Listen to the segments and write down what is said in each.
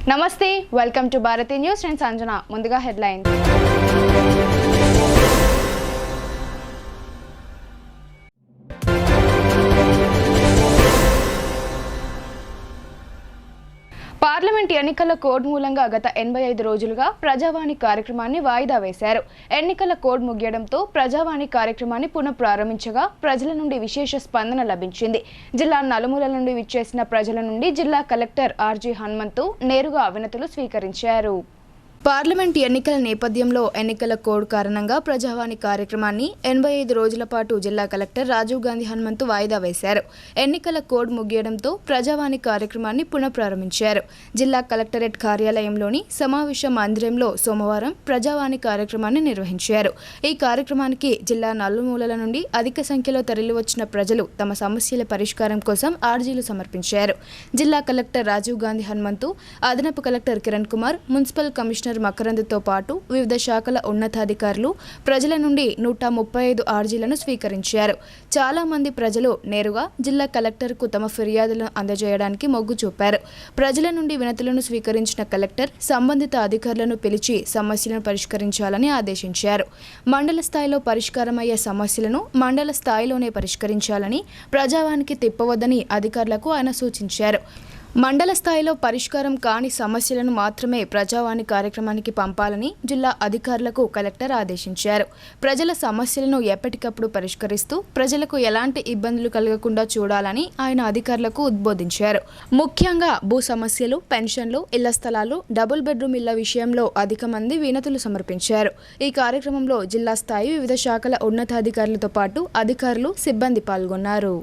నమస్తే, welcome to Bharati news. నేను సంజన. ముందుగా హెడ్లైన్స్. పార్లమెంట్ ఎన్నికల కోడ్ మూలంగా గత 85 రోజులుగా ప్రజావాణి కార్యక్రమాన్ని వాయిదా వేశారు. ఎన్నికల కోడ్ ముగియడంతో ప్రజావాణి కార్యక్రమాన్ని పునఃప్రారంభించగా ప్రజల నుండి విశేష స్పందన లభించింది. జిల్లా నలుమూలల నుండి విచ్చేసిన ప్రజల నుండి జిల్లా కలెక్టర్ ఆర్జీ హనుమంతు నేరుగా వినతులు స్వీకరించారు. పార్లమెంట్ ఎన్నికల నేపథ్యంలో ఎన్నికల కోడ్ కారణంగా ప్రజావాణి కార్యక్రమాన్ని 85 రోజుల పాటు జిల్లా కలెక్టర్ రాజీవ్ గాంధీ హనుమంతు వాయిదా వేశారు. ఎన్నికల కోడ్ ముగియడంతో ప్రజావాణి కార్యక్రమాన్ని పునఃప్రారంభించారు. జిల్లా కలెక్టరేట్ కార్యాలయంలోని సమావేశ మందిరంలో సోమవారం ప్రజావాణి కార్యక్రమాన్ని నిర్వహించారు. ఈ కార్యక్రమానికి జిల్లా నలుమూలల నుండి అధిక సంఖ్యలో తరలివచ్చిన ప్రజలు తమ సమస్యల పరిష్కారం కోసం ఆర్జీలు సమర్పించారు. జిల్లా కలెక్టర్ రాజీవ్ గాంధీ హనుమంతు, అదనపు collector Kiran Kumar, municipal commissioner మకరంద్తో పాటు వివిధ శాఖల ఉన్నతాధికారులు ప్రజల నుండి 135 ఆర్జీలను స్వీకరించారు. చాలా మంది ప్రజలు నేరుగా జిల్లా కలెక్టర్కు తమ ఫిర్యాదులను అందజేయడానికి మొగ్గు చూపారు. ప్రజల నుండి వినతులను స్వీకరించిన కలెక్టర్ సంబంధిత అధికారులను పిలిచి సమస్యలను పరిష్కరించాలని ఆదేశించారు. మండల స్థాయిలో పరిష్కారమయ్యే సమస్యలను మండల స్థాయిలోనే పరిష్కరించాలని, ప్రజావానికి తిప్పవద్దని అధికారులకు ఆయన సూచించారు. మండల స్థాయిలో పరిష్కారం కాని సమస్యలను మాత్రమే ప్రజావాణి కార్యక్రమానికి పంపాలని జిల్లా అధికారులకు కలెక్టర్ ఆదేశించారు. ప్రజల సమస్యలను ఎప్పటికప్పుడు పరిష్కరిస్తూ ప్రజలకు ఎలాంటి ఇబ్బందులు కలగకుండా చూడాలని ఆయన అధికారులకు ఉద్బోధించారు. ముఖ్యంగా భూ సమస్యలు, పెన్షన్లు, ఇళ్ల స్థలాలు, డబుల్ బెడ్రూమ్ ఇళ్ల విషయంలో అధిక మంది వినతులు సమర్పించారు. ఈ కార్యక్రమంలో జిల్లా స్థాయి వివిధ శాఖల ఉన్నతాధికారులతో పాటు అధికారులు, సిబ్బంది పాల్గొన్నారు.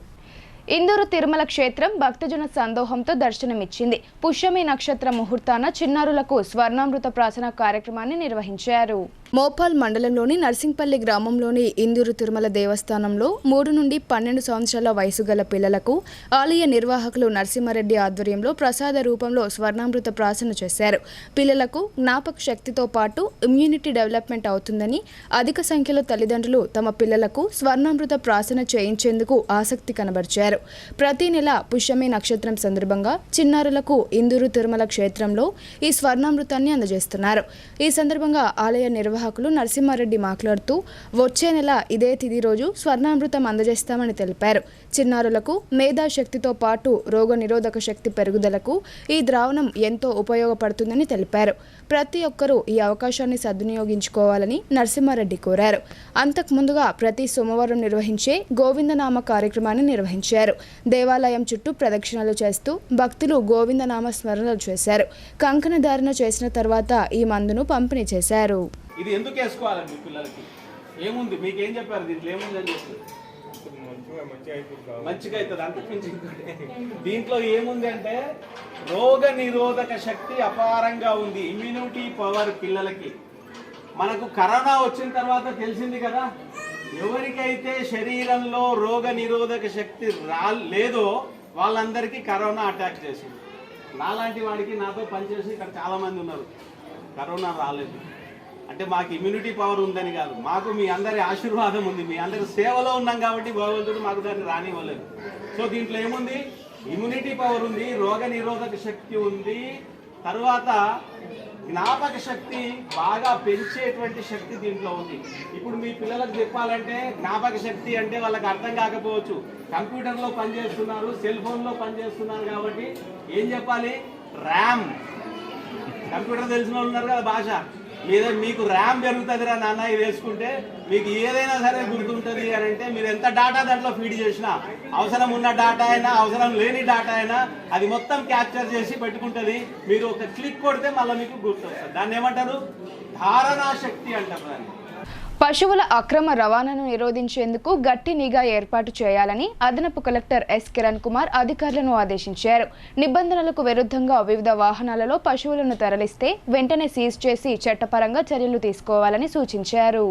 ఇందూరు తిరుమల క్షేత్రం భక్తజన సందోహంతో దర్శనమిచ్చింది. పుష్యమి నక్షత్ర ముహూర్తాన చిన్నారులకు స్వర్ణామృత ప్రాసన కార్యక్రమాన్ని నిర్వహించారు. మోపాల్ మండలంలోని నర్సింగ్పల్లి గ్రామంలోని ఇందూరు తిరుమల దేవస్థానంలో 3 నుండి 12 సంవత్సరాల వయసు గల పిల్లలకు ఆలయ నిర్వాహకులు నరసింహారెడ్డి ఆధ్వర్యంలో ప్రసాద రూపంలో స్వర్ణామృత ప్రాసన చేశారు. పిల్లలకు జ్ఞాపక శక్తితో పాటు ఇమ్యూనిటీ డెవలప్మెంట్ అవుతుందని అధిక సంఖ్యలో తల్లిదండ్రులు తమ పిల్లలకు స్వర్ణామృత ప్రాసన చేయించేందుకు ఆసక్తి కనబరిచారు. ప్రతి నెల పుష్యమి నక్షత్రం సందర్భంగా చిన్నారులకు ఇందూరు తిరుమల క్షేత్రంలో ఈ స్వర్ణామృతాన్ని అందజేస్తున్నారు. ఈ సందర్భంగా ఆలయ నిర్వాహకులు నరసింహారెడ్డి మాట్లాడుతూ వచ్చే నెల ఇదే తిథి రోజు స్వర్ణామృతం అందజేస్తామని తెలిపారు. చిన్నారులకు మేధాశక్తితో పాటు రోగ నిరోధక శక్తి పెరుగుదలకు ఈ ద్రావణం ఎంతో ఉపయోగపడుతుందని తెలిపారు. ప్రతి ఒక్కరూ ఈ అవకాశాన్ని సద్వినియోగించుకోవాలని నరసింహారెడ్డి కోరారు. అంతకు ముందుగా ప్రతి సోమవారం నిర్వహించే గోవిందనామ కార్యక్రమాన్ని నిర్వహించారు. దేవాలయం చుట్టూ ప్రదక్షిణలు చేస్తూ భక్తులు గోవిందనామ స్మరణలు చేశారు. కంకణ ధారణ చేసిన తర్వాత ఈ మందును పంపిణీ చేశారు. ఇది ఎందుకు వేసుకోవాలండి పిల్లలకి? ఏముంది, మీకేం చెప్పారు దీంట్లో ఏముంది అని చెప్పి? మంచిగా అవుతుంది అంతకుమించి. దీంట్లో ఏముంది అంటే రోగ నిరోధక శక్తి అపారంగా ఉంది, ఇమ్యూనిటీ పవర్ పిల్లలకి. మనకు కరోనా వచ్చిన తర్వాత తెలిసింది కదా, ఎవరికైతే శరీరంలో రోగ నిరోధక శక్తి లేదో వాళ్ళందరికీ కరోనా అటాక్ చేసింది. నాలాంటి వాడికి నాతో పనిచేసి ఇక్కడ చాలామంది ఉన్నారు, కరోనా రాలేదు. అంటే మాకు ఇమ్యూనిటీ పవర్ ఉందని కాదు, మాకు మీ అందరి ఆశీర్వాదం ఉంది, మీ అందరి సేవలో ఉన్నాం కాబట్టి భగవంతుడు మాకు దాన్ని రానివ్వలేదు. సో దీంట్లో ఏముంది, ఇమ్యూనిటీ పవర్ ఉంది, రోగ నిరోధక శక్తి ఉంది, తర్వాత జ్ఞాపక శక్తి బాగా పెంచేటువంటి శక్తి దీంట్లో ఉంది. ఇప్పుడు మీ పిల్లలకు చెప్పాలంటే జ్ఞాపక శక్తి అంటే వాళ్ళకి అర్థం కాకపోవచ్చు. కంప్యూటర్లో పనిచేస్తున్నారు, సెల్ ఫోన్లో పనిచేస్తున్నారు కాబట్టి ఏం చెప్పాలి? ర్యామ్. కంప్యూటర్ తెలిసిన వాళ్ళు ఉన్నారు కదా భాష, మీకు ర్యామ్ పెరుగుతుందిరా నాన్న, ఇది వేసుకుంటే మీకు ఏదైనా సరే గుర్తుంటుంది అని అంటే మీరు ఎంత డేటా దాంట్లో ఫీడ్ చేసినా, అవసరం ఉన్న డేటా అయినా అవసరం లేని డేటా అయినా అది మొత్తం క్యాప్చర్ చేసి పెట్టుకుంటుంది. మీరు ఒక క్లిక్ కొడితే మళ్ళీ మీకు గుర్తొస్తుంది. దాన్ని ఏమంటారు? ధారణా శక్తి అంటారు దాన్ని. పశువుల అక్రమ రవాణాను నిరోధించేందుకు గట్టి నిఘా ఏర్పాటు చేయాలని అదనపు కలెక్టర్ ఎస్ కిరణ్ కుమార్ అధికారులను ఆదేశించారు. నిబంధనలకు విరుద్ధంగా వివిధ వాహనాలలో పశువులను తరలిస్తే వెంటనే సీజ్ చేసి చట్టపరంగా చర్యలు తీసుకోవాలని సూచించారు.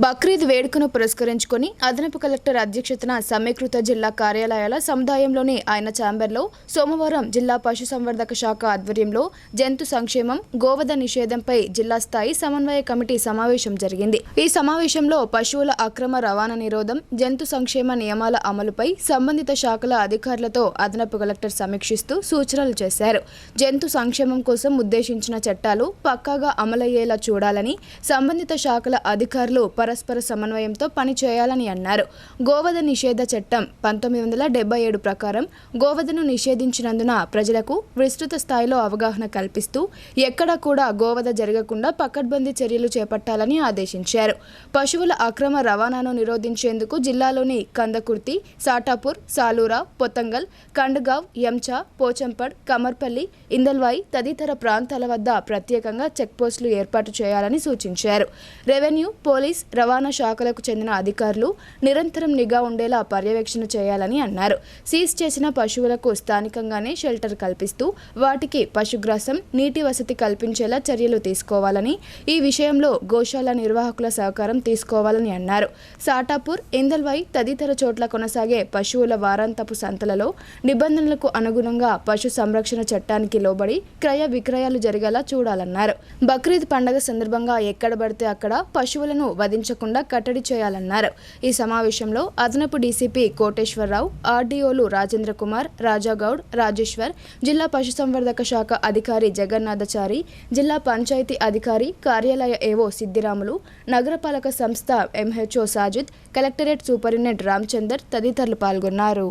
బక్రీద్ వేడుకను పురస్కరించుకొని అదనపు కలెక్టర్ అధ్యక్షతన సమీకృత జిల్లా కార్యాలయాల సముదాయంలోని ఆయన ఛాంబర్లో సోమవారం జిల్లా పశుసంవర్ధక శాఖ ఆధ్వర్యంలో జంతు సంక్షేమం గోవధ నిషేధంపై జిల్లా స్థాయి సమన్వయ కమిటీ సమావేశం జరిగింది. ఈ సమావేశంలో పశువుల అక్రమ రవాణా నిరోధం, జంతు సంక్షేమ నియమాల అమలుపై సంబంధిత శాఖల అధికారులతో అదనపు కలెక్టర్ సమీక్షిస్తూ సూచనలు చేశారు. జంతు సంక్షేమం కోసం ఉద్దేశించిన చట్టాలు పక్కాగా అమలయ్యేలా చూడాలని, సంబంధిత శాఖల అధికారులు పరస్పర సమన్వయంతో పనిచేయాలని అన్నారు. గోవధ నిషేధ చట్టం 1977 ప్రకారం గోవధను నిషేధించినందున ప్రజలకు విస్తృత స్థాయిలో అవగాహన కల్పిస్తూ ఎక్కడా కూడా గోవధ జరగకుండా పకడ్బందీ చర్యలు చేపట్టాలని ఆదేశించారు. పశువుల అక్రమ రవాణాను నిరోధించేందుకు జిల్లాలోని కందకుర్తి, సాటాపూర్, సాలూరా, పొతంగల్, కండగావ్, యంచా, పోచంపడ్, కమర్పల్లి, ఇందల్వాయి తదితర ప్రాంతాల వద్ద ప్రత్యేకంగా చెక్పోస్టులు ఏర్పాటు చేయాలని సూచించారు. రెవెన్యూ, పోలీస్, రవాణా శాఖలకు చెందిన అధికారులు నిరంతరం నిఘా ఉండేలా పర్యవేక్షణ చేయాలని అన్నారు. సీజ్ చేసిన పశువులకు స్థానికంగానే షెల్టర్ కల్పిస్తూ వాటికి పశుగ్రాసం, నీటి వసతి కల్పించేలా చర్యలు తీసుకోవాలని, ఈ విషయంలో గోశాల నిర్వాహకుల సహకారం తీసుకోవాలని అన్నారు. సాటాపూర్, ఇందల్వాయి తదితర చోట్ల కొనసాగే పశువుల వారాంతపు సంతలలో నిబంధనలకు అనుగుణంగా పశు సంరక్షణ చట్టానికి లోబడి క్రయ విక్రయాలు జరిగేలా చూడాలన్నారు. బక్రీద్ పండుగ సందర్భంగా ఎక్కడ పడితే అక్కడ పశువులను వధించకుండా కట్టడి చేయాలన్నారు. ఈ సమావేశంలో అదనపు డీసీపీ కోటేశ్వరరావు, ఆర్డీఓలు రాజేంద్ర కుమార్, రాజాగౌడ్, రాజేశ్వర్, జిల్లా పశుసంవర్ధక శాఖ అధికారి జగన్నాథచారి, జిల్లా పంచాయతీ అధికారి కార్యాలయ ఏవో సిద్దిరాములు, నగరపాలక సంస్థ MHO Sajid, collectorate superintendent Ramachandar తదితరులు పాల్గొన్నారు.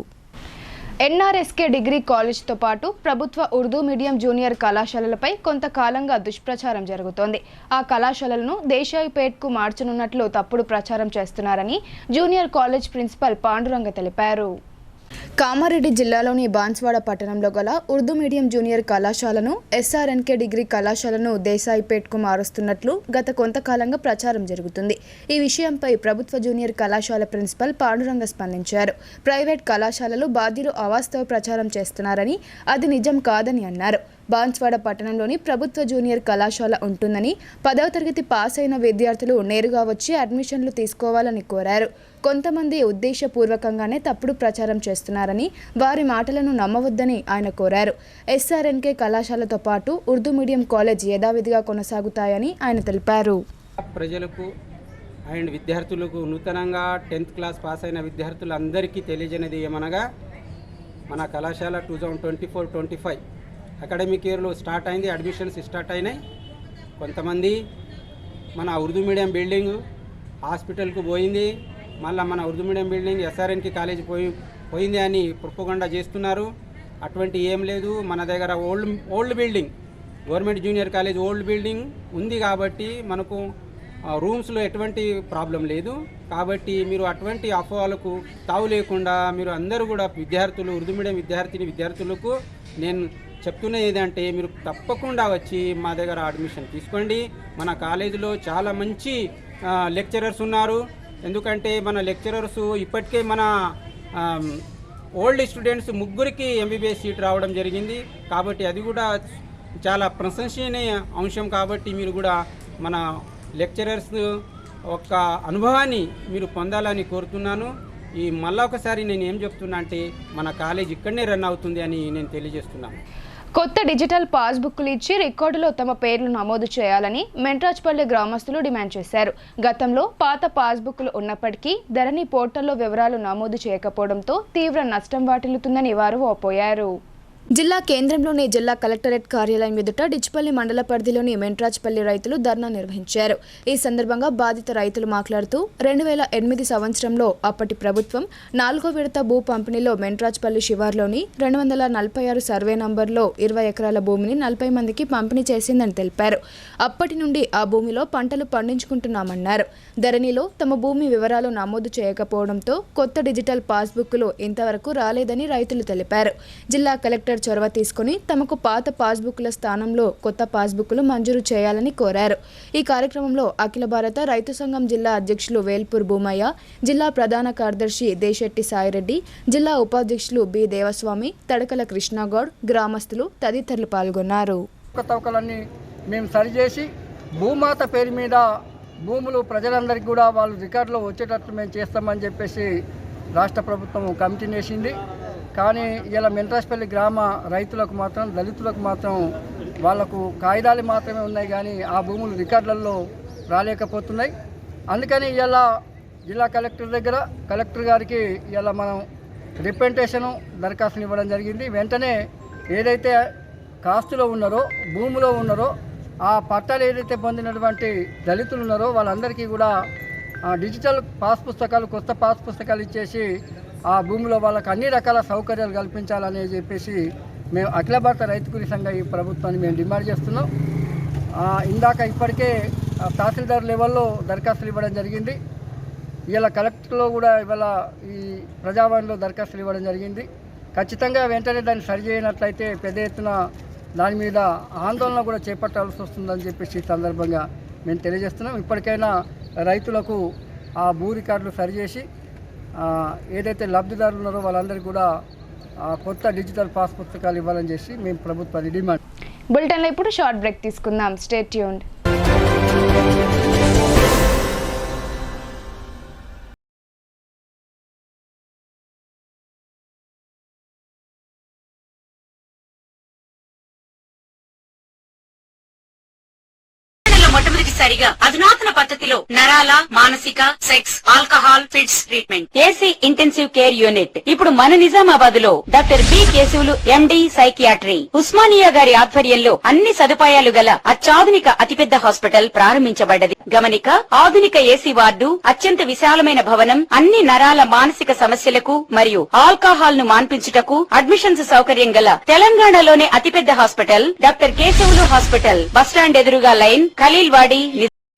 ఎన్ఆర్ఎస్కే డిగ్రీ కాలేజ్తో పాటు ప్రభుత్వ ఉర్దూ మీడియం జూనియర్ కళాశాలలపై కొంతకాలంగా దుష్ప్రచారం జరుగుతోంది. ఆ కళాశాలలను దేశాయిపేట్కు మార్చనున్నట్లు తప్పుడు ప్రచారం చేస్తున్నారని జూనియర్ కాలేజ్ ప్రిన్సిపల్ పాండురంగ తెలిపారు. కామారెడ్డి జిల్లాలోని బాన్స్వాడ పట్టణంలో గల ఉర్దూ మీడియం జూనియర్ కళాశాలను ఎస్ఆర్ఎన్కే డిగ్రీ కళాశాలను దేశాయిపేట్కు మారుస్తున్నట్లు గత కొంతకాలంగా ప్రచారం జరుగుతుంది. ఈ విషయంపై ప్రభుత్వ జూనియర్ కళాశాల ప్రిన్సిపల్ పాండురంగ స్పందించారు. ప్రైవేట్ కళాశాలలు బాధ్యులు అవాస్తవ ప్రచారం చేస్తున్నారని, అది నిజం కాదని అన్నారు. బాన్స్వాడ పట్టణంలోని ప్రభుత్వ జూనియర్ కళాశాల ఉంటుందని, 10వ తరగతి పాస్ అయిన విద్యార్థులు నేరుగా వచ్చి అడ్మిషన్లు తీసుకోవాలని కోరారు. కొంతమంది ఉద్దేశపూర్వకంగానే తప్పుడు ప్రచారం చేస్తున్నారని, వారి మాటలను నమ్మవద్దని ఆయన కోరారు. ఎస్ఆర్ఎన్కే కళాశాలతో పాటు ఉర్దూ మీడియం కాలేజ్ యథావిధిగా కొనసాగుతాయని ఆయన తెలిపారు. ప్రజలకు అండ్ విద్యార్థులకు నూతనంగా 10th క్లాస్ పాస్ అయిన విద్యార్థులందరికీ తెలియజేయనిది ఏమనగా, మన కళాశాల 2024-25 అకాడమిక్ ఇయర్లో స్టార్ట్ అయింది. అడ్మిషన్స్ స్టార్ట్ అయినాయి. కొంతమంది మన ఉర్దూ మీడియం బిల్డింగ్ హాస్పిటల్కు పోయింది, మళ్ళీ మన ఉర్దూ మీడియం బిల్డింగ్ ఎస్ఆర్ఎన్కి కాలేజ్ పోయింది అని ప్రొపగండా చేస్తున్నారు. అటువంటి ఏం లేదు. మన దగ్గర old building, government junior college old building ఉంది కాబట్టి మనకు రూమ్స్లో ఎటువంటి ప్రాబ్లం లేదు. కాబట్టి మీరు అటువంటి అపోహలకు తావు లేకుండా మీరు అందరూ కూడా విద్యార్థులు, ఉర్దూ మీడియం విద్యార్థులకు నేను చెప్తున్నది ఏదంటే, మీరు తప్పకుండా వచ్చి మా దగ్గర అడ్మిషన్ తీసుకోండి. మన కాలేజీలో చాలా మంచి లెక్చరర్స్ ఉన్నారు. ఎందుకంటే మన లెక్చరర్స్ ఇప్పటికే మన ఓల్డ్ స్టూడెంట్స్ 3కి ఎంబీబీఎస్ సీట్ రావడం జరిగింది. కాబట్టి అది కూడా చాలా ప్రశంసనీయ అంశం. కాబట్టి మీరు కూడా మన లెక్చరర్స్ ఒక అనుభవాన్ని మీరు పొందాలని కోరుతున్నాను. ఈ మళ్ళా ఒకసారి నేను ఏం చెప్తున్నా అంటే, మన కాలేజ్ ఇక్కడనే రన్ అవుతుంది అని నేను తెలియజేస్తున్నాను. కొత్త డిజిటల్ పాస్బుక్లు ఇచ్చి రికార్డులో తమ పేర్లు నమోదు చేయాలని మెంట్రాజ్పల్లి గ్రామస్తులు డిమాండ్ చేశారు. గతంలో పాత పాస్బుక్లు ఉన్నప్పటికీ ధరణి పోర్టల్లో వివరాలు నమోదు చేయకపోవడంతో తీవ్ర నష్టం వాటిల్లుతుందని వారు వాపోయారు. జిల్లా కేంద్రంలోని జిల్లా కలెక్టరేట్ కార్యాలయం ఎదుట డిచ్పల్లి మండల పరిధిలోని మెంట్రాజ్పల్లి రైతులు ధర్నా నిర్వహించారు. ఈ సందర్భంగా బాధిత రైతులు మాట్లాడుతూ 2008 సంవత్సరంలో అప్పటి ప్రభుత్వం 4వ విడత భూ పంపిణీలో మెంట్రాజ్పల్లి శివార్లోని 246 సర్వే నంబర్లో 20 ఎకరాల భూమిని 40 మందికి పంపిణీ చేసిందని తెలిపారు. అప్పటి నుండి ఆ భూమిలో పంటలు పండించుకుంటున్నామన్నారు. ధరణిలో తమ భూమి వివరాలు నమోదు చేయకపోవడంతో కొత్త డిజిటల్ పాస్బుక్లు ఇంతవరకు రాలేదని రైతులు తెలిపారు. జిల్లా కలెక్టర్ చొరవ తీసుకుని తమకు పాత పాస్బుక్ల స్థానంలో కొత్త పాస్బుక్లు మంజూరు చేయాలని కోరారు. ఈ కార్యక్రమంలో అఖిల భారత రైతు సంఘం జిల్లా అధ్యక్షులు వేల్పూర్ భూమయ్య, జిల్లా ప్రధాన కార్యదర్శి దేశెట్టి సాయిరెడ్డి, జిల్లా ఉపాధ్యక్షులు బి దేవస్వామి, తడకల కృష్ణగౌడ్, గ్రామస్తులు తదితరులు పాల్గొన్నారు. తవ్వకలన్నీ మేము సరిచేసి భూమాత పేరు మీద భూములు ప్రజలందరికీ కూడా వాళ్ళు రికార్డులో వచ్చేటట్లు మేము చేస్తామని చెప్పేసి రాష్ట్ర ప్రభుత్వం కమిటీని వేసింది. కానీ ఇలా మెంట్రాస్పల్లి గ్రామ రైతులకు మాత్రం, దళితులకు మాత్రం వాళ్లకు కాగితాలు మాత్రమే ఉన్నాయి, కానీ ఆ భూములు రికార్డులలో రాలేకపోతున్నాయి. అందుకని ఇలా జిల్లా కలెక్టర్ దగ్గర, కలెక్టర్ గారికి ఇలా మనం రిప్రజెంటేషను దరఖాస్తులు ఇవ్వడం జరిగింది. వెంటనే ఏదైతే కాస్తులో ఉన్నారో, భూమిలో ఉన్నారో, ఆ పట్టాలు ఏదైతే పొందినటువంటి దళితులు ఉన్నారో వాళ్ళందరికీ కూడా డిజిటల్ పాస్ పుస్తకాలు, కొత్త పాస్ పుస్తకాలు ఇచ్చేసి ఆ భూమిలో వాళ్ళకి అన్ని రకాల సౌకర్యాలు కల్పించాలని చెప్పేసి మేము అఖిల భారత రైతు కూలీ సంఘ ఈ ప్రభుత్వాన్ని మేము డిమాండ్ చేస్తున్నాం. ఇందాక ఇప్పటికే తహసీల్దార్ లెవెల్లో దరఖాస్తులు ఇవ్వడం జరిగింది. ఇలా కలెక్టర్లో కూడా ఇవాళ ఈ ప్రజావాణిలో దరఖాస్తులు ఇవ్వడం జరిగింది. ఖచ్చితంగా వెంటనే దాన్ని సరిచేయనట్లయితే పెద్ద ఎత్తున దాని మీద ఆందోళన కూడా చేపట్టాల్సి వస్తుందని చెప్పేసి ఈ సందర్భంగా మేము తెలియజేస్తున్నాం. ఇప్పటికైనా రైతులకు ఆ భూ రికార్డులు సరిచేసి ఏదైతే లబ్ధిదారులు ఉన్నారో వాళ్ళందరికీ కూడా కొత్త డిజిటల్ పాస్ పుస్తకాలు ఇవ్వాలని చేసి మేము ప్రభుత్వాన్ని డిమాండ్. బులెటిన్లో ఇప్పుడు షార్ట్ బ్రేక్ తీసుకుందాం. Stay tuned. మొట్టమొదటిసారిగా అధునాతన పద్ధతిలో నరాల, మానసిక, sex, alcohol, fits treatment, AC intensive care unit ఇప్పుడు మన నిజామాబాద్ లో doctor B Keshavulu MD psychiatry, Osmania గారి ఆధ్వర్యంలో అన్ని సదుపాయాలు గల అత్యాధునిక అతిపెద్ద హాస్పిటల్ ప్రారంభించబడ్డది. గమనిక, ఆధునిక ఏసీ వార్డు, అత్యంత విశాలమైన భవనం, అన్ని నరాల మానసిక సమస్యలకు మరియు ఆల్కహాల్ ను మాన్పించుటకు అడ్మిషన్స్ సౌకర్యం గల తెలంగాణలోనే అతిపెద్ద hospital doctor Keshavulu hospital, bus stand ఎదురుగా లైన్, ఖలీల్వాడి.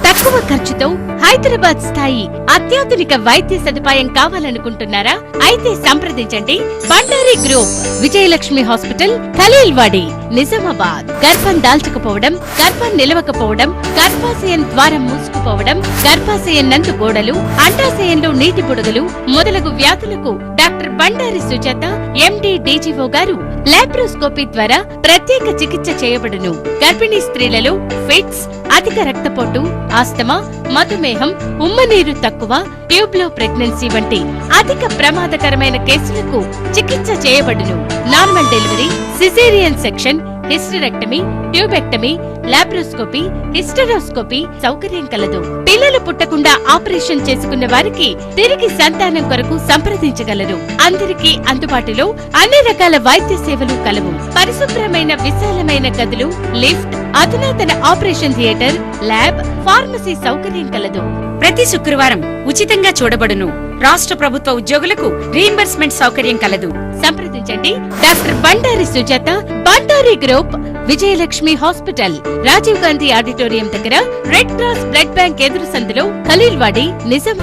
తక్కువ ఖర్చుతో హైదరాబాద్ స్థాయి అత్యాధునిక వైద్య సదుపాయం కావాలనుకుంటున్నారా? అయితే సంప్రదించండి బండారి గ్రూప్, విజయలక్ష్మి హాస్పిటల్, ఖలీల్వాడి, నిజామాబాద్. గర్భం దాల్చకపోవడం, గర్భం నిలవకపోవడం, గర్భాశయం ద్వారం మూసుకుపోవడం, గర్భాశయం నందు గోడలు, అండాశయంలో నీటి బుడగలు మొదలగు వ్యాధులకు డాక్టర్ బండారి సుజాత ఎండి డీజీఓ గారు లాప్రోస్కోపీ ద్వారా ప్రత్యేక చికిత్స చేయబడును. గర్భిణీ స్త్రీలలో ఫిట్స్, అధిక రక్తపోటు, ఆస్తమా, మధుమేహం, ఉమ్మనీరు తక్కువ, ట్యూబ్ లో ప్రెగ్నెన్సీ వంటి అధిక ప్రమాదకరమైన కేసులకు చికిత్స చేయబడును. Normal delivery, caesarean section, hysterectomy, tubectomy, laparoscopy, hysteroscopy సౌకర్యం కలదు. పిల్లలు పుట్టకుండా ఆపరేషన్ చేసుకున్న వారికి తిరిగి సంతానం కొరకు సంప్రదించగలరు. అందరికీ అందుబాటులో అన్ని రకాల వైద్య సేవలు కలవు. పరిశుభ్రమైన విశాలమైన గదులు, లిఫ్ట్, అధునాతన ఆపరేషన్ థియేటర్, ల్యాబ్, ఫార్మసీ సౌకర్యం కలదు. ప్రతి శుక్రవారం ఉచితంగా చూడబడును. రాష్ట్ర ప్రభుత్వ ఉద్యోగులకు రీయింబర్స్మెంట్ సౌకర్యం కలదు. సంప్రదించండి doctor Bandari Sujatha, Bandari group, Vijayalakshmi hospital, Rajiv Gandhi auditorium దగ్గర, రెడ్ క్రాస్ బ్లడ్ బ్యాంక్ ఎదురు సందులో, ఖలీల్వాడి, నిజాం.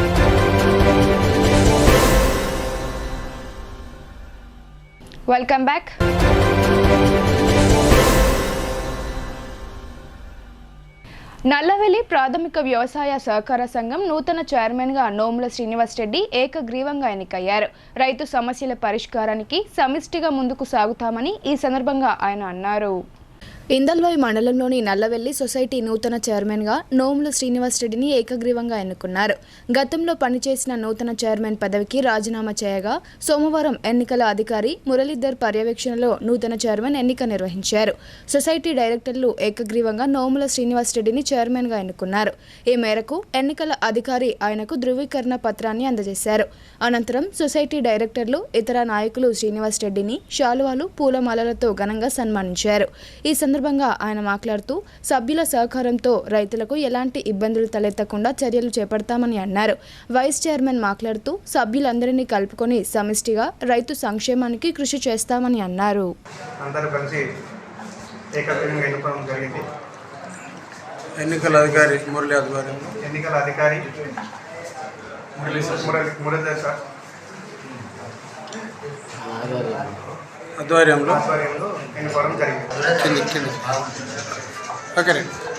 Welcome back. నల్లవెల్లి ప్రాథమిక వ్యవసాయ సహకార సంఘం నూతన చైర్మన్గా నోముల శ్రీనివాస్ రెడ్డి ఏకగ్రీవంగా ఎన్నికయ్యారు. రైతు సమస్యల పరిష్కారానికి సమిష్టిగా ముందుకు సాగుతామని ఈ సందర్భంగా ఆయన అన్నారు. ఇందల్వాయి మండలంలోని నల్లవెల్లి సొసైటీ నూతన చైర్మన్గా నోముల శ్రీనివాస్ రెడ్డిని ఏకగ్రీవంగా ఎన్నుకున్నారు. గతంలో పనిచేసిన నూతన చైర్మన్ పదవికి రాజీనామా చేయగా సోమవారం ఎన్నికల అధికారి మురళీధర్ పర్యవేక్షణలో నూతన చైర్మన్ ఎన్నిక నిర్వహించారు. సొసైటీ డైరెక్టర్లు ఏకగ్రీవంగా నోముల శ్రీనివాస్ రెడ్డిని చైర్మన్గా ఎన్నుకున్నారు. ఈ మేరకు ఎన్నికల అధికారి ఆయనకు ధృవీకరణ పత్రాన్ని అందజేశారు. అనంతరం సొసైటీ డైరెక్టర్లు, ఇతర నాయకులు శ్రీనివాస్ రెడ్డిని శాలువాలు, పూలమాలలతో ఘనంగా సన్మానించారు. ఈ సందర్భంగా ఆయన మాట్లాడుతూ సభ్యుల సహకారంతో రైతులకు ఎలాంటి ఇబ్బందులు తలెత్తకుండా చర్యలు చేపడతామని అన్నారు. వైస్ చైర్మన్ మాట్లాడుతూ సభ్యులందరినీ కలుపుకొని సమిష్టిగా రైతు సంక్షేమానికి కృషి చేస్తామని అన్నారు. ఎన్నికల అధికారి మురళి ఆధ్వర్యంలో ఆధ్వర్యంలో ఎన్నుకోవడం జరిగింది.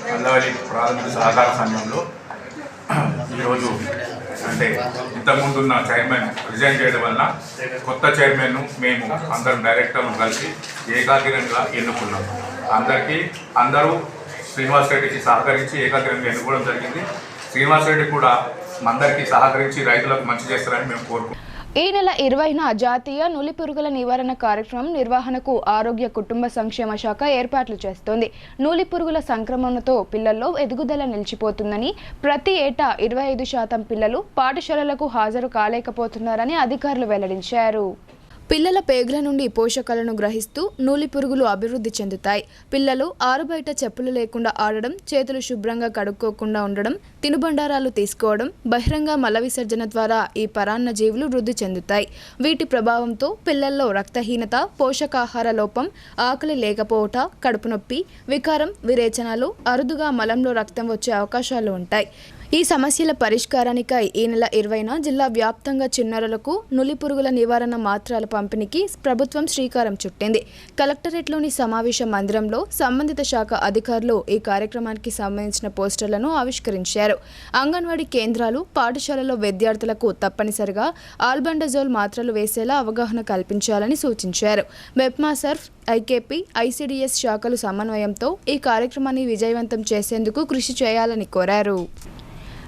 నల్లవెల్లి ప్రాథమిక సహకార సంఘంలో ఈరోజు అంటే ఇంతకుముందున్న చైర్మన్ రిజైన్ చేయడం వలన కొత్త చైర్మన్ను మేము అందరం డైరెక్టర్లు కలిసి ఏకాగ్రంగా ఎన్నుకున్నాం. అందరూ శ్రీనివాస్ రెడ్డికి సహకరించి ఏకాగ్రంగా ఎన్నుకోవడం జరిగింది. శ్రీనివాసరెడ్డి కూడా అందరికీ సహకరించి రైతులకు మంచి చేస్తారని మేము కోరుకుంటున్నాం. ఈ నెల 20న జాతీయ నులిపురుగుల నివారణ కార్యక్రమం నిర్వహణకు ఆరోగ్య కుటుంబ సంక్షేమ శాఖ ఏర్పాట్లు చేస్తోంది. నులిపురుగుల సంక్రమణతో పిల్లల్లో ఎదుగుదల నిలిచిపోతుందని, ప్రతి ఏటా 25% పిల్లలు పాఠశాలలకు హాజరు కాలేకపోతున్నారని అధికారులు వెల్లడించారు. పిల్లల పేగుల నుండి పోషకాలను గ్రహిస్తూ నూలిపురుగులు అభివృద్ధి చెందుతాయి. పిల్లలు ఆరుబయట చెప్పులు లేకుండా ఆడడం, చేతులు శుభ్రంగా కడుక్కోకుండా ఉండడం, తినుబండారాలు తీసుకోవడం, బహిరంగ మల విసర్జన ద్వారా ఈ పరాన్న జీవులు వృద్ధి చెందుతాయి. వీటి ప్రభావంతో పిల్లల్లో రక్తహీనత, పోషకాహార లోపం, ఆకలి లేకపోవట, కడుపు నొప్పి, వికారం, విరేచనాలు, అరుదుగా మలంలో రక్తం వచ్చే అవకాశాలు ఉంటాయి. ఈ సమస్యల పరిష్కారానికై ఈ నెల 20న జిల్లా వ్యాప్తంగా చిన్నారులకు నులిపురుగుల నివారణ మాత్రల పంపిణీకి ప్రభుత్వం శ్రీకారం చుట్టింది. కలెక్టరేట్లోని సమావేశ మందిరంలో సంబంధిత శాఖ అధికారులు ఈ కార్యక్రమానికి సంబంధించిన పోస్టర్లను ఆవిష్కరించారు. అంగన్వాడీ కేంద్రాలు, పాఠశాలలో విద్యార్థులకు తప్పనిసరిగా ఆల్బండజోల్ మాత్రలు వేసేలా అవగాహన కల్పించాలని సూచించారు. మెప్మా సర్ఫ్, ఐకేపీ, ఐసిడిఎస్ శాఖలు సమన్వయంతో ఈ కార్యక్రమాన్ని విజయవంతం చేసేందుకు కృషి చేయాలని కోరారు.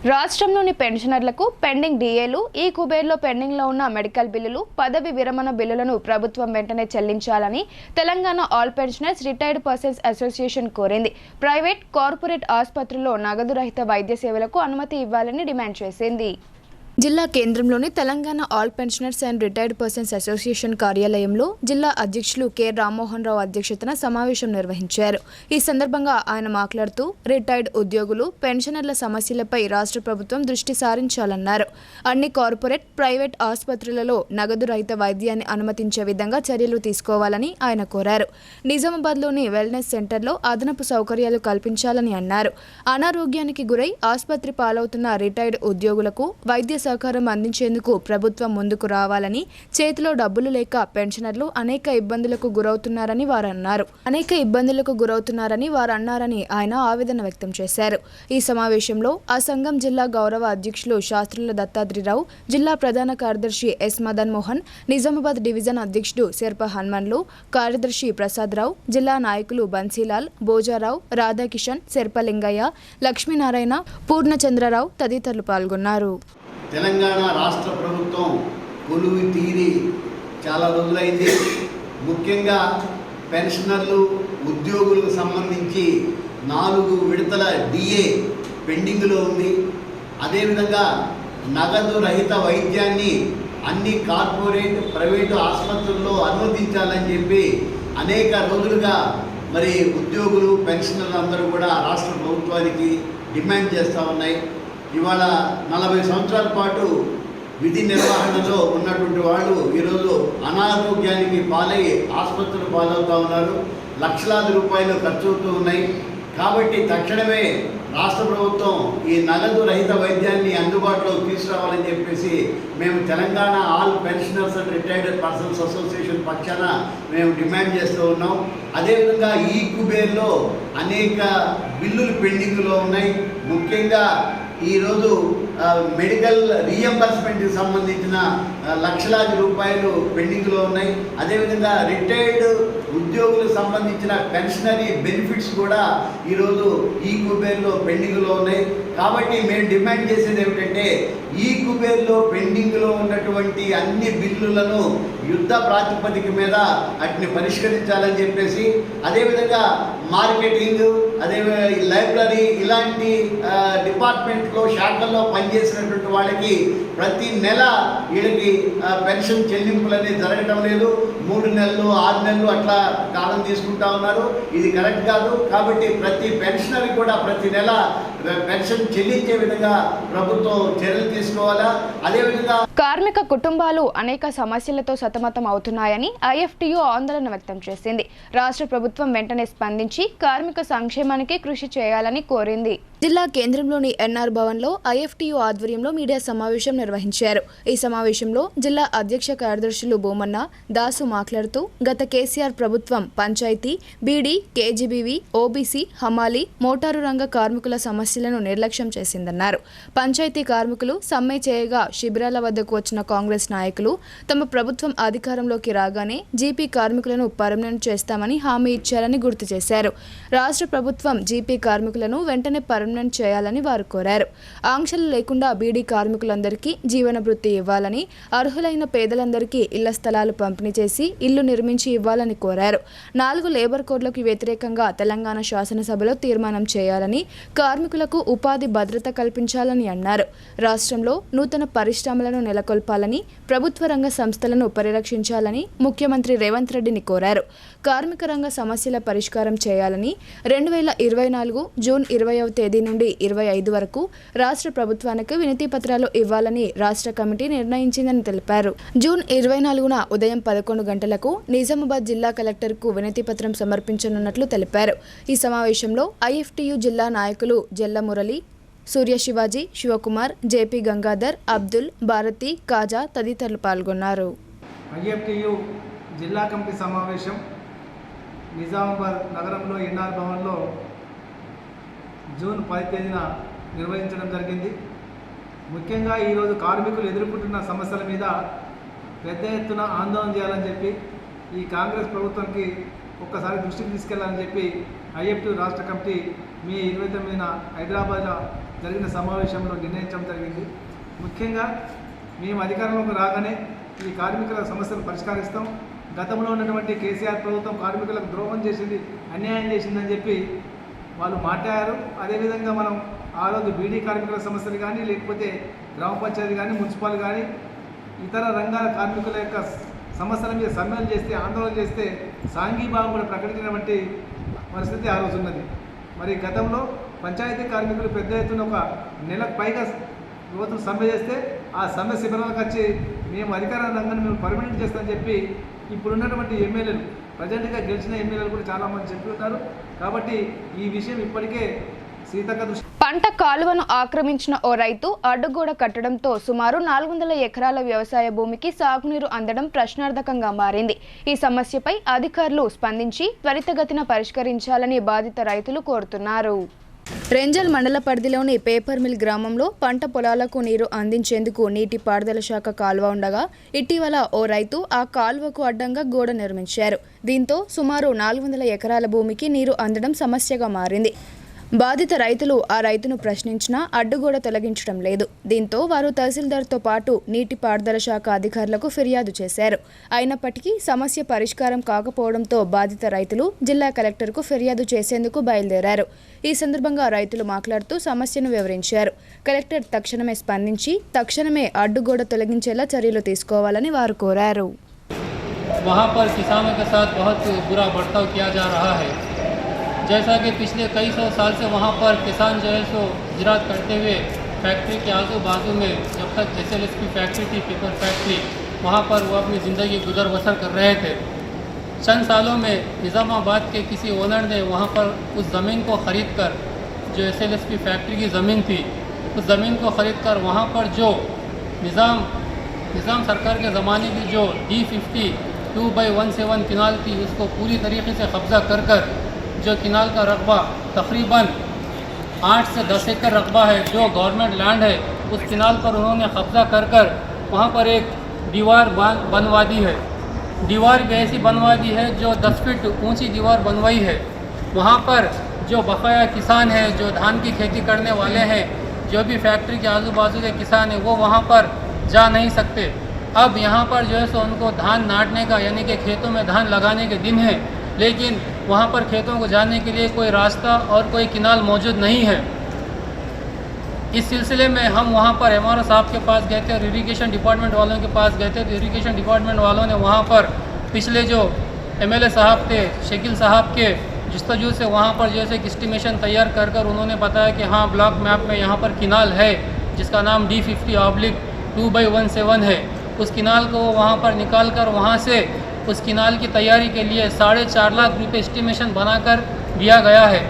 రాష్ట్రంలోని పెన్షనర్లకు పెండింగ్ డిఏలు, ఈ కుబేర్లో పెండింగ్లో ఉన్న మెడికల్ బిల్లులు, పదవి విరమణ బిల్లులను ప్రభుత్వం వెంటనే చెల్లించాలని Telangana all pensioners retired persons association కోరింది. ప్రైవేట్, కార్పొరేట్ ఆసుపత్రుల్లో నగదు రహిత వైద్య సేవలకు అనుమతి ఇవ్వాలని డిమాండ్ చేసింది. జిల్లా కేంద్రంలోని Telangana all pensioners and retired persons association కార్యాలయంలో జిల్లా అధ్యక్షులు కె రామ్మోహన్ రావు అధ్యక్షతన సమావేశం నిర్వహించారు. ఈ సందర్భంగా ఆయన మాట్లాడుతూ రిటైర్డ్ ఉద్యోగులు, పెన్షనర్ల సమస్యలపై రాష్ట్ర ప్రభుత్వం దృష్టి సారించాలన్నారు. అన్ని కార్పొరేట్, ప్రైవేట్ ఆసుపత్రులలో నగదు రహిత వైద్యాన్ని అనుమతించే విధంగా చర్యలు తీసుకోవాలని ఆయన కోరారు. నిజామాబాద్లోని వెల్నెస్ సెంటర్లో అదనపు సౌకర్యాలు కల్పించాలని అన్నారు. అనారోగ్యానికి గురై ఆసుపత్రి పాలవుతున్న రిటైర్డ్ ఉద్యోగులకు వైద్య సహకారం అందించేందుకు ప్రభుత్వం ముందుకు రావాలని, చేతిలో డబ్బులు లేక పెన్షనర్లు అనేక ఇబ్బందులకు గురవుతున్నారని వారు అన్నారని ఆయన ఆవేదన వ్యక్తం చేశారు. ఈ సమావేశంలో ఆ సంఘం జిల్లా గౌరవ అధ్యక్షులు శాస్త్రుల దత్తాత్రిరావు, జిల్లా ప్రధాన కార్యదర్శి ఎస్ మదన్ మోహన్, నిజామాబాద్ డివిజన్ అధ్యక్షుడు శర్ప హనుమన్లు, కార్యదర్శి ప్రసాదరావు, జిల్లా నాయకులు బన్సీలాల్, భోజారావు, రాధాకిషన్, శర్పలింగయ్య, లక్ష్మీనారాయణ, పూర్ణచంద్రరావు తదితరులు పాల్గొన్నారు. తెలంగాణ రాష్ట్ర ప్రభుత్వం కొలువు తీరి చాలా రోజులైంది. ముఖ్యంగా పెన్షనర్లు, ఉద్యోగులకు సంబంధించి 4 విడతల డిఏ పెండింగ్లో ఉంది. అదేవిధంగా నగదు రహిత వైద్యాన్ని అన్ని కార్పొరేట్, ప్రైవేటు ఆసుపత్రుల్లో అనుమతించాలని చెప్పి అనేక రోజులుగా మరి ఉద్యోగులు, పెన్షనర్లు అందరూ కూడా రాష్ట్ర ప్రభుత్వానికి డిమాండ్ చేస్తూ ఉన్నాయి. ఇవాళ 40 సంవత్సరాల పాటు విధి నిర్వహణలో ఉన్నటువంటి వాళ్ళు ఈరోజు అనారోగ్యానికి పాలై ఆసుపత్రులు పాలవుతూ ఉన్నారు. లక్షలాది రూపాయలు ఖర్చు అవుతూ ఉన్నాయి. కాబట్టి తక్షణమే రాష్ట్ర ప్రభుత్వం ఈ నగదు రహిత వైద్యాన్ని అందుబాటులో తీసుకురావాలని చెప్పేసి మేము Telangana all pensioners and retired persons association పక్షాన మేము డిమాండ్ చేస్తూ ఉన్నాం. అదేవిధంగా ఈ కుబేర్లో అనేక బిల్లులు పెండింగ్లో ఉన్నాయి. ముఖ్యంగా ఈరోజు మెడికల్ రీఎంబర్స్మెంట్కి సంబంధించిన లక్షలాది రూపాయలు పెండింగ్లో ఉన్నాయి. అదేవిధంగా రిటైర్డ్ ఉద్యోగులకు సంబంధించిన పెన్షనరీ బెనిఫిట్స్ కూడా ఈరోజు ఈ కుబేర్లో పెండింగ్లో ఉన్నాయి. కాబట్టి మేము డిమాండ్ చేసేది ఏమిటంటే ఈ కుబేర్లో పెండింగ్లో ఉన్నటువంటి అన్ని బిల్లులను యుద్ధ ప్రాతిపదిక మీద వాటిని పరిష్కరించాలని చెప్పేసి, అదేవిధంగా మార్కెటింగ్, అదే లైబ్రరీ ఇలాంటి డిపార్ట్మెంట్లో శాఖల్లో పనిచేసినటువంటి వాళ్ళకి ప్రతి నెల వీళ్ళకి పెన్షన్ చెల్లింపులు అనేది జరగడం లేదు. 3 నెలలు, 6 నెలలు అట్లా కాలం తీసుకుంటా ఉన్నారు. ఇది కరెక్ట్ కాదు. కాబట్టి ప్రతి పెన్షనర్కి కూడా ప్రతి నెల పెన్షన్ చెల్లించే విధంగా ప్రభుత్వం చర్యలు తీసుకోవాలా. అదేవిధంగా కార్మిక కుటుంబాలు అనేక సమస్యలతో సతమతం అవుతున్నాయని ఐఎఫ్టియు ఆందోళన వ్యక్తం చేసింది. రాష్ట్ర ప్రభుత్వం వెంటనే స్పందించి కార్మిక సంక్షేమానికి కృషి చేయాలని కోరింది. జిల్లా కేంద్రంలోని ఎన్ఆర్ భవన్లో ఐఎఫ్టియు ఆధ్వర్యంలో మీడియా సమావేశం నిర్వహించారు. ఈ సమావేశంలో జిల్లా అధ్యక్ష కార్యదర్శులు బోమన్న, దాసు మాట్లాడుతూ గత కేసీఆర్ ప్రభుత్వం పంచాయతీ, బీడీ, కేజీబీవీ, ఓబీసీ, హమాలీ, మోటారు రంగ కార్మికుల సమస్యలను నిర్లక్ష్యం చేసిందన్నారు. పంచాయతీ కార్మికులు సమ్మె చేయగా శిబిరాల వద్దకు వచ్చిన కాంగ్రెస్ నాయకులు తమ ప్రభుత్వం అధికారంలోకి రాగానే జీపీ కార్మికులను పర్మనెంట్ చేస్తామని హామీ ఇచ్చారని గుర్తు చేశారు. రాష్ట్ర ప్రభుత్వం జీపీ కార్మికులను వెంటనే పర్మనెంట్ పర్మనెంట్ చేయాలని వారు కోరారు. ఆంక్షలు లేకుండా బీడీ కార్మికులందరికీ జీవన భృతి ఇవ్వాలని, అర్హులైన పేదలందరికీ ఇళ్ల స్థలాలు పంపిణీ చేసి ఇల్లు నిర్మించి ఇవ్వాలని కోరారు. 4 లేబర్ కోడ్లకు వ్యతిరేకంగా తెలంగాణ శాసనసభలో తీర్మానం చేయాలని, కార్మికులకు ఉపాధి భద్రత కల్పించాలని అన్నారు. రాష్ట్రంలో నూతన పరిశ్రమలను నెలకొల్పాలని, ప్రభుత్వ రంగ సంస్థలను పరిరక్షించాలని ముఖ్యమంత్రి రేవంత్ రెడ్డిని కోరారు. కార్మిక రంగ సమస్యల పరిష్కారం చేయాలని 2024 జూన్ 20వ తేదీ నుండి 25 వరకు రాష్ట్ర ప్రభుత్వానికి వినతి పత్రాలు ఇవ్వాలని రాష్ట్ర కమిటీ నిర్ణయించిందని తెలిపారు. జూన్ 24న ఉదయం 11 గంటలకు నిజామాబాద్ జిల్లా కలెక్టర్కు వినతి పత్రం సమర్పించనున్నట్లు తెలిపారు. ఈ సమావేశంలో ఐఎఫ్టియు జిల్లా నాయకులు జల్ల మురళి, సూర్య శివాజీ, శివకుమార్, జేపీ గంగాధర్, అబ్దుల్, భారతి, కాజా తదితరులు పాల్గొన్నారు. ఐఎఫ్టియు జిల్లా కమిటీ సమావేశం నిజామాబాద్ నగరంలో ఎన్ఆర్ భవన్లో జూన్ 10 తేదీన నిర్వహించడం జరిగింది. ముఖ్యంగా ఈరోజు కార్మికులు ఎదుర్కొంటున్న సమస్యల మీద పెద్ద ఎత్తున ఆందోళన చేయాలని చెప్పి ఈ కాంగ్రెస్ ప్రభుత్వానికి ఒక్కసారి దృష్టికి తీసుకెళ్లాలని చెప్పి ఐఎఫ్టియు రాష్ట్ర కమిటీ మే 29న హైదరాబాద్లో జరిగిన సమావేశంలో నిర్ణయించడం జరిగింది. ముఖ్యంగా మేము అధికారంలోకి రాగానే ఈ కార్మికుల సమస్యలు పరిష్కరిస్తాం. గతంలో ఉన్నటువంటి కేసీఆర్ ప్రభుత్వం కార్మికులకు ద్రోహం చేసింది, అన్యాయం చేసిందని చెప్పి వాళ్ళు మాట్లాడారు. అదేవిధంగా మనం ఆ రోజు బీడీ కార్మికుల సమస్యలు కానీ, లేకపోతే గ్రామ పంచాయతీ కానీ, మున్సిపల్ కానీ, ఇతర రంగాల కార్మికుల యొక్క సమస్యల మీద సమ్మెలు చేస్తే, ఆందోళన చేస్తే సాంఘీభావం కూడా ప్రకటించినటువంటి పరిస్థితి ఆ రోజు ఉన్నది. మరి గతంలో పంచాయతీ కార్మికులు పెద్ద ఎత్తున ఒక నెలకు పైగా రోజులు సమ్మె చేస్తే ఆ సమ్మె శిబిరాలకు వచ్చి మేము అధికార రంగాన్ని మేము పర్మనెంట్ చేస్తామని చెప్పి ఇప్పుడున్నటువంటి ఎమ్మెల్యేలు, ప్రజెంట్గా గెలిచిన ఎమ్మెల్యేలు కూడా చాలామంది చెప్తున్నారు. కాబట్టి ఈ విషయం ఇప్పటికే సీతక్క దృష్టి. పంట కాలువను ఆక్రమించిన ఓ రైతు అడ్డుగోడ కట్టడంతో సుమారు 400 ఎకరాల వ్యవసాయ భూమికి సాగునీరు అందడం ప్రశ్నార్థకంగా మారింది. ఈ సమస్యపై అధికారులు స్పందించి త్వరితగతిన పరిష్కరించాలని బాధిత రైతులు కోరుతున్నారు. రెంజల్ మండల పరిధిలోని పేపర్ మిల్ గ్రామంలో పంట పొలాలకు నీరు అందించేందుకు నీటి పారుదల శాఖ కాలువ ఉండగా ఇటీవల ఓ రైతు ఆ కాలువకు అడ్డంగా గోడ నిర్మించారు. దీంతో సుమారు 400 ఎకరాల భూమికి నీరు అందడం సమస్యగా మారింది. బాధిత రైతులు ఆ రైతును ప్రశ్నించినా అడ్డుగోడ తొలగించడం లేదు. దీంతో వారు తహసీల్దార్తో పాటు నీటిపారుదల శాఖ అధికారులకు ఫిర్యాదు చేశారు. అయినప్పటికీ సమస్య పరిష్కారం కాకపోవడంతో బాధిత రైతులు జిల్లా కలెక్టర్కు ఫిర్యాదు చేసేందుకు బయలుదేరారు. ఈ సందర్భంగా రైతులు మాట్లాడుతూ సమస్యను వివరించారు. కలెక్టర్ తక్షణమే స్పందించి తక్షణమే అడ్డుగోడ తొలగించేలా చర్యలు తీసుకోవాలని వారు కోరారు. वहाँ पर किसानों के साथ बहुत बुरा बर्ताव किया जा रहा है। जैसा कि पिछले कई सौ साल से वहाँ पर किसान जो है सो ज़राअत करते हुए फैक्ट्री के आजू बाजू में जब तक SLS की फैक्ट्री थी, पेपर फैक्ट्री, वहाँ पर वो अपनी ज़िंदगी गुजर बसर कर रहे थे। चंद सालों में निज़ामाबाद के किसी ओनर ने वहाँ पर उस ज़मीन को ख़रीद कर, जो SLS की फैक्ट्री की ज़मीन थी, उस ज़मीन को ख़रीद कर वहाँ पर जो निज़ाम सरकार के ज़माने की जो D50 2/17 किनाल थी, उसको पूरी तरीके से कब्ज़ा कर कर जो किनाल का रकबा तकरीबन 8 से 10 एकड़ रकबा है, जो गवर्नमेंट लैंड है, उस किनाल पर उन्होंने कब्ज़ा कर कर वहाँ पर एक दीवार बनवा दी है। दीवार भी ऐसी बनवा दी है जो 10 फीट ऊंची दीवार बनवाई है। वहाँ पर जो बकाया किसान हैं, जो धान की खेती करने वाले हैं, जो भी फैक्ट्री के आजू बाजू के किसान हैं, वो वहाँ पर जा नहीं सकते। अब यहाँ पर जो है सो उनको धान नाटने का, यानी कि खेतों में धान लगाने के दिन है, लेकिन वहाँ पर खेतों को जाने के लिए कोई रास्ता और कोई किनाल मौजूद नहीं है। इस सिलसिले में हम वहाँ पर MRO साहब के पास गए थे और इरिगेशन डिपार्टमेंट वालों के पास गए थे। तो इरिगेशन डिपार्टमेंट वालों ने वहाँ पर पिछले जो MLA साहब थे, शकील साहब के जस्तजू से वहाँ पर जैसे एक एस्टिमेशन तैयार कर कर उन्होंने बताया कि हाँ, ब्लॉक मैप में यहाँ पर किनाल है जिसका नाम D50/2/17 है। उस किनाल को वहाँ पर निकाल कर वहाँ से उस किनाल की तैयारी के लिए 4.5 लाख रुपये एस्टिमेशन बनाकर दिया गया है।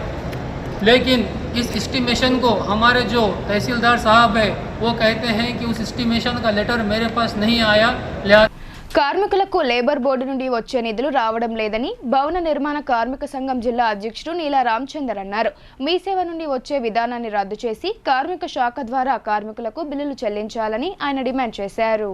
लेकिन इस एस्टिमेशन को हमारे जो तहसीलदार साहब है वो कहते हैं कि उस एस्टिमेशन का लेटर मेरे पास नहीं आया। కార్మికులకు లేబర్ బోర్డు నుండి వచ్చే నిధులు రావడం లేదని భవన నిర్మాణ కార్మిక సంఘం జిల్లా అధ్యక్షుడు నీలా రామచందర్ అన్నారు. మీ సేవ నుండి వచ్చే విధానాన్ని రద్దు చేసి కార్మిక శాఖ ద్వారా కార్మికులకు బిల్లులు చెల్లించాలని ఆయన డిమాండ్ చేశారు.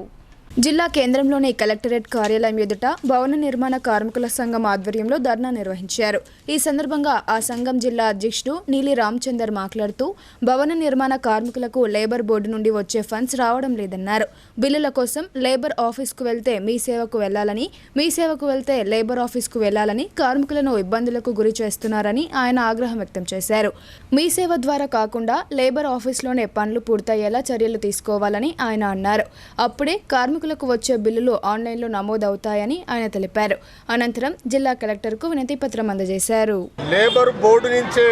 జిల్లా కేంద్రంలోని కలెక్టరేట్ కార్యాలయం ఎదుట భవన నిర్మాణ కార్మికుల సంఘం ఆధ్వర్యంలో ధర్నా నిర్వహించారు. ఈ సందర్భంగా ఆ సంఘం జిల్లా అధ్యక్షుడు నీలి రామచందర్ మాట్లాడుతూ భవన నిర్మాణ కార్మికులకు లేబర్ బోర్డు నుండి వచ్చే ఫండ్స్ రావడం లేదన్నారు. బిల్లుల కోసం లేబర్ ఆఫీస్కు వెళ్తే మీ సేవకు వెళ్లాలని, మీ సేవకు వెళ్తే లేబర్ ఆఫీస్కు వెళ్లాలని కార్మికులను ఇబ్బందులకు గురి చేస్తున్నారని ఆయన ఆగ్రహం వ్యక్తం చేశారు. మీ సేవ ద్వారా కాకుండా లేబర్ ఆఫీస్లోనే పనులు పూర్తయ్యేలా చర్యలు తీసుకోవాలని ఆయన అన్నారు. అప్పుడే కార్మికులకు వచ్చే బిల్లులు ఆన్లైన్లో నమోదవుతాయని ఆయన తెలిపారు. అనంతరం జిల్లా కలెక్టర్కు వినతి పత్రం అందజేశారు. లేబర్ బోర్డు నుంచే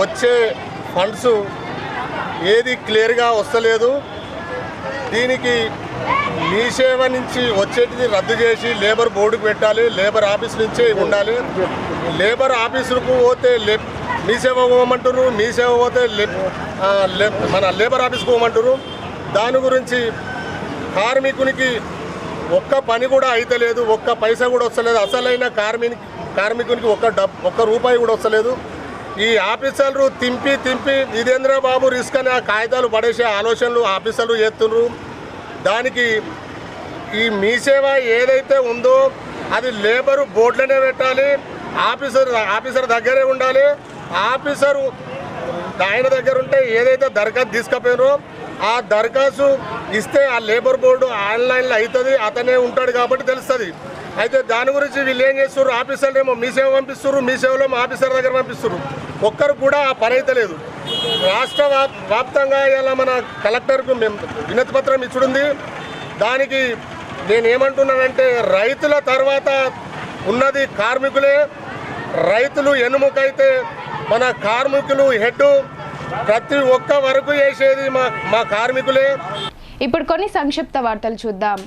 వచ్చే ఫండ్స్ ఏది క్లియర్గా వస్తలేదు. దీనికి మీ సేవ నుంచి వచ్చేటిది రద్దు చేసి లేబర్ బోర్డుకు పెట్టాలి. లేబర్ ఆఫీస్ నుంచే ఉండాలి. లేబర్ ఆఫీసులకు పోతే మీ సేవ పోమంటారు, మీ సేవ పోతే మన లేబర్ ఆఫీస్కి పోమంటారు. దాని గురించి కార్మికునికి ఒక్క పని కూడా అయితలేదు, ఒక్క పైసా కూడా వస్తలేదు. అసలైన కార్మికునికి ఒక్క రూపాయి కూడా వస్తలేదు. ఈ ఆఫీసర్లు తింపి ఇదేంద్ర బాబు రిస్క్ అని ఆ కాగితాలు పడేసే ఆలోచనలు ఆఫీసర్లు చేస్తున్నారు. దానికి ఈ మీ సేవ ఏదైతే ఉందో అది లేబరు బోర్డులోనే పెట్టాలి. ఆఫీసర్ దగ్గరే ఉండాలి. ఆఫీసరు ఆయన దగ్గర ఉంటే ఏదైతే దరఖాస్తు తీసుకుపోయారో ఆ దరఖాస్తు ఇస్తే ఆ లేబర్ బోర్డు ఆన్లైన్లో అవుతుంది. అతనే ఉంటాడు కాబట్టి తెలుస్తుంది. అయితే దాని గురించి వీళ్ళు ఏం చేస్తున్నారు, ఆఫీసర్లు ఏమో మీ సేవ పంపిస్తున్నారు, మీ సేవలో ఆఫీసర్ దగ్గర పంపిస్తున్నారు. ఒక్కరు కూడా ఆ పని అయితే లేదు. రాష్ట్ర వ్యాప్తంగా ఇలా మన కలెక్టర్కు మేము వినతి పత్రం ఇచ్చుడుంది. దానికి నేనేమంటున్నానంటే రైతుల తర్వాత ఉన్నది కార్మికులే. రైతులు ఎన్నుముకైతే మన కార్మికులు హెడ్. ప్రతి ఒక్క వరకు చేసేది మా కార్మికులే. ఇప్పుడు కొన్ని సంక్షిప్త వార్తలు చూద్దాం.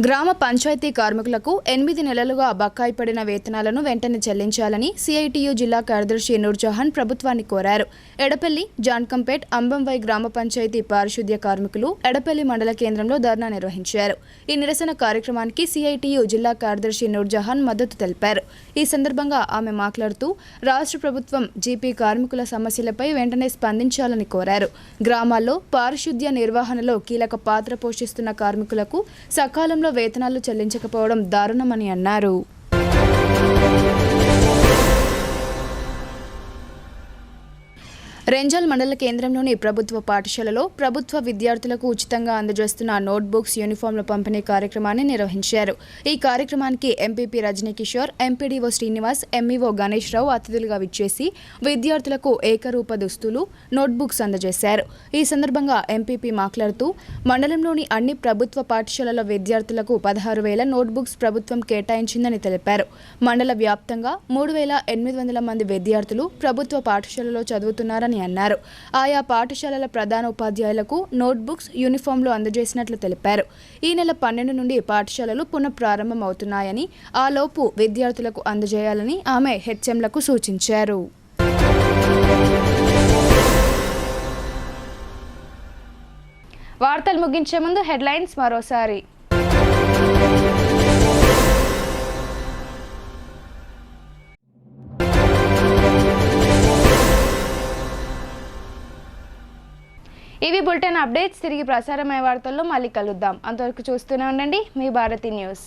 గ్రామ పంచాయతీ కార్మికులకు 8 నెలలుగా బకాయి పడిన వేతనాలను వెంటనే చెల్లించాలని సిఐటియు జిల్లా కార్యదర్శి నూర్జహాన్ ప్రభుత్వాన్ని కోరారు. ఎడపల్లి, జాన్కంపేట్, అంబంవై గ్రామ పంచాయతీ పారిశుద్ధ్య కార్మికులు ఎడపల్లి మండల కేంద్రంలో ధర్నా నిర్వహించారు. ఈ నిరసన కార్యక్రమానికి సిఐటియు జిల్లా కార్యదర్శి నూర్జహాన్ మద్దతు తెలిపారు. ఈ సందర్భంగా ఆమె మాట్లాడుతూ రాష్ట్ర ప్రభుత్వం జీపీ కార్మికుల సమస్యలపై వెంటనే స్పందించాలని కోరారు. గ్రామాల్లో పారిశుద్ధ్య నిర్వహణలో కీలక పాత్ర పోషిస్తున్న కార్మికులకు సకాలంలో వేతనాలు చెల్లించకపోవడం దారుణమని అన్నారు. రెంజల్ మండల కేంద్రంలోని ప్రభుత్వ పాఠశాలలో ప్రభుత్వ విద్యార్థులకు ఉచితంగా అందజేస్తున్న నోట్బుక్స్, యూనిఫామ్ల పంపిణీ కార్యక్రమాన్ని నిర్వహించారు. ఈ కార్యక్రమానికి MPP Rajani Kishore, MPDO Srinivas, MEO Ganesh Rao అతిథులుగా విచ్చేసి విద్యార్థులకు ఏకరూప దుస్తులు, నోట్బుక్స్ అందజేశారు. ఈ సందర్భంగా ఎంపీపీ మాట్లాడుతూ మండలంలోని అన్ని ప్రభుత్వ పాఠశాలల విద్యార్థులకు 16,000 నోట్బుక్స్ ప్రభుత్వం కేటాయించిందని తెలిపారు. మండల వ్యాప్తంగా 3,800 మంది విద్యార్థులు ప్రభుత్వ పాఠశాలలో చదువుతున్నారని అన్నారు. ఆయా పాఠశాలల ప్రధాన ఉపాధ్యాయులకు నోట్బుక్స్, యూనిఫామ్లు అందజేసినట్లు తెలిపారు. ఈ నెల 12 నుండి పాఠశాలలు పునఃప్రారంభం అవుతున్నాయని, ఆలోపు విద్యార్థులకు అందజేయాలని ఆమె హెచ్ఎంలకు సూచించారు. వార్తలు ముగించే ముందు హెడ్లైన్స్ మరోసారి. ఇవి బులెటిన్ అప్డేట్స్. తిరిగి ప్రసారమయ్యే వార్తల్లో మళ్ళీ కలుద్దాం. అంతవరకు చూస్తూనే ఉండండి మీ భారతి న్యూస్.